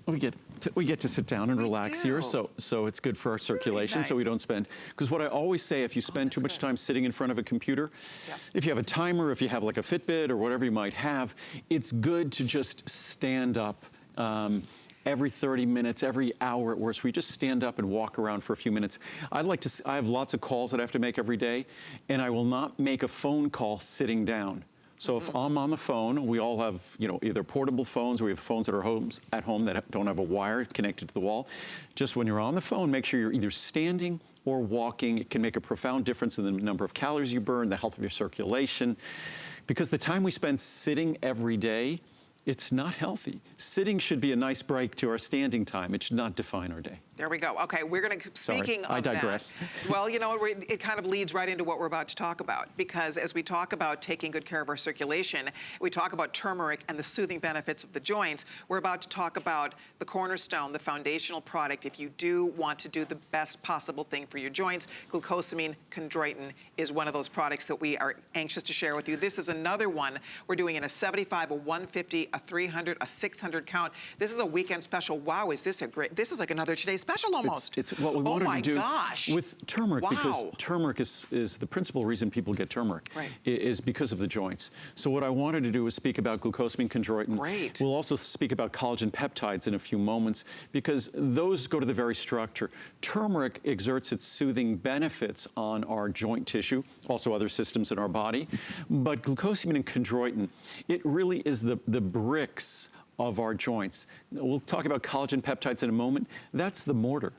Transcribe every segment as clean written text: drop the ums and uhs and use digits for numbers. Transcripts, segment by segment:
we get to sit down and relax here, so it's good for our circulation, so we don't spend, because what I always say, if you spend too much time sitting in front of a computer, if you have a timer, if you have like a Fitbit or whatever you might have, it's good to just stand up every 30 minutes, every hour at worst. We just stand up and walk around for a few minutes. I have lots of calls that I have to make every day, and I will not make a phone call sitting down. So if I'm on the phone, we all have, you know, either portable phones or we have phones that are at home that don't have a wire connected to the wall. Just when you're on the phone, make sure you're either standing or walking. It can make a profound difference in the number of calories you burn, the health of your circulation. Because the time we spend sitting every day, it's not healthy. Sitting should be a nice break to our standing time. It should not define our day. There we go. Okay, we're going to, speaking of I digress. that, well, you know, it kind of leads right into what we're about to talk about, because as we talk about taking good care of our circulation, we talk about turmeric and the soothing benefits of the joints. We're about to talk about the cornerstone, the foundational product. If you do want to do the best possible thing for your joints, Glucosamine Chondroitin is one of those products that we are anxious to share with you. This is another one. We're doing in a 75, a 150, a 300, a 600 count. This is a weekend special. Wow, is this a great, this is like another today's special almost. It's what we wanted to do with turmeric, because turmeric is the principal reason people get turmeric, is because of the joints. So what I wanted to do was speak about glucosamine chondroitin. Great. We'll also speak about collagen peptides in a few moments, because those go to the very structure. Turmeric exerts its soothing benefits on our joint tissue, also other systems in our body. But glucosamine and chondroitin, it really is the bricks of our joints. We'll talk about collagen peptides in a moment. That's the mortar.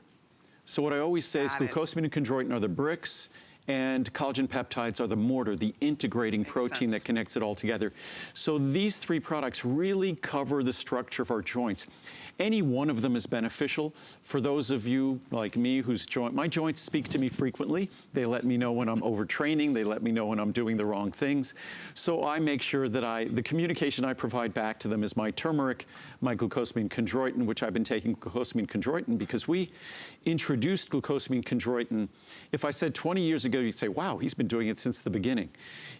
So what I always say is glucosamine and chondroitin are the bricks, and collagen peptides are the mortar, the integrating protein that connects it all together. So these three products really cover the structure of our joints. Any one of them is beneficial. For those of you like me my joints speak to me frequently. They let me know when I'm overtraining. They let me know when I'm doing the wrong things. So I make sure that the communication I provide back to them is my turmeric, my glucosamine chondroitin, which I've been taking glucosamine chondroitin because we introduced glucosamine chondroitin. If I said 20 years ago, you'd say, wow, he's been doing it since the beginning.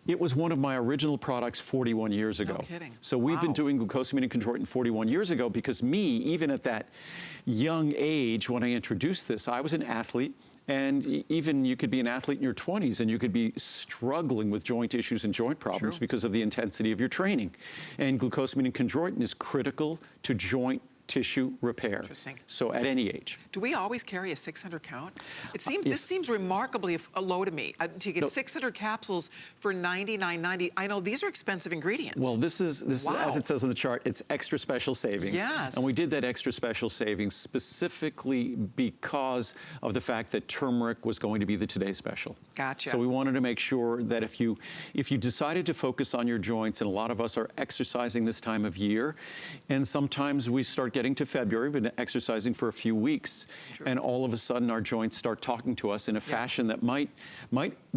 It was one of my original products 41 years ago. No kidding. So we've been doing glucosamine and chondroitin 41 years ago, because even at that young age when I introduced this, I was an athlete. And even you could be an athlete in your 20s and you could be struggling with joint issues and joint problems because of the intensity of your training. And glucosamine and chondroitin is critical to joint tissue repair. So at any age. Do we always carry a 600 count? It seems this seems remarkably low to me. To get 600 capsules for $99.90. I know these are expensive ingredients. Well, this is as it says on the chart, it's extra special savings. Yes. And we did that extra special savings specifically because of the fact that turmeric was going to be the Today Special. Gotcha. So we wanted to make sure that if you decided to focus on your joints, and a lot of us are exercising this time of year, and sometimes we start getting to February, been exercising for a few weeks, and all of a sudden our joints start talking to us in a fashion that might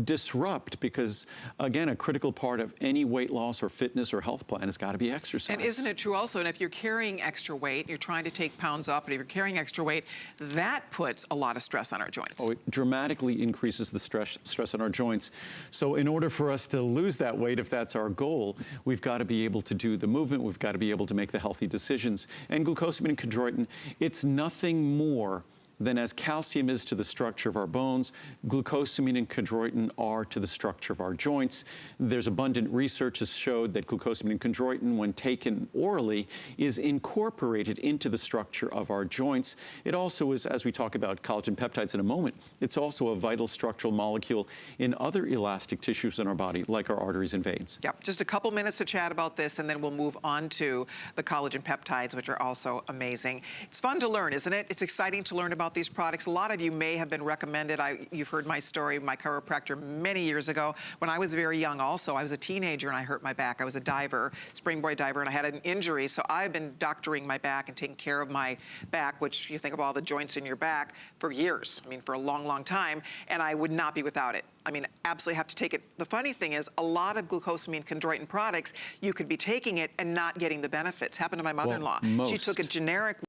disrupt, because again, a critical part of any weight loss or fitness or health plan has got to be exercise. And isn't it true also, and if you're carrying extra weight, you're trying to take pounds off, and if you're carrying extra weight, that puts a lot of stress on our joints. Oh, it dramatically increases the stress on our joints. So in order for us to lose that weight, if that's our goal, we've got to be able to do the movement, we've got to be able to make the healthy decisions. And glucosamine and chondroitin, it's nothing more than as calcium is to the structure of our bones, glucosamine and chondroitin are to the structure of our joints. There's abundant research has showed that glucosamine and chondroitin, when taken orally, is incorporated into the structure of our joints. It also is, as we talk about collagen peptides in a moment, it's also a vital structural molecule in other elastic tissues in our body, like our arteries and veins. Yep, just a couple minutes to chat about this, and then we'll move on to the collagen peptides, which are also amazing. It's fun to learn, isn't it? It's exciting to learn about these products. A lot of you may have been recommended. You've heard my story, my chiropractor many years ago. When I was very young also, I was a teenager and I hurt my back. I was a diver, springboard diver, and I had an injury. So I've been doctoring my back and taking care of my back, which you think of all the joints in your back, for years. I mean, for a long, long time. And I would not be without it. I mean, absolutely have to take it. The funny thing is, a lot of glucosamine chondroitin products, you could be taking it and not getting the benefits. Happened to my mother-in-law. She took a generic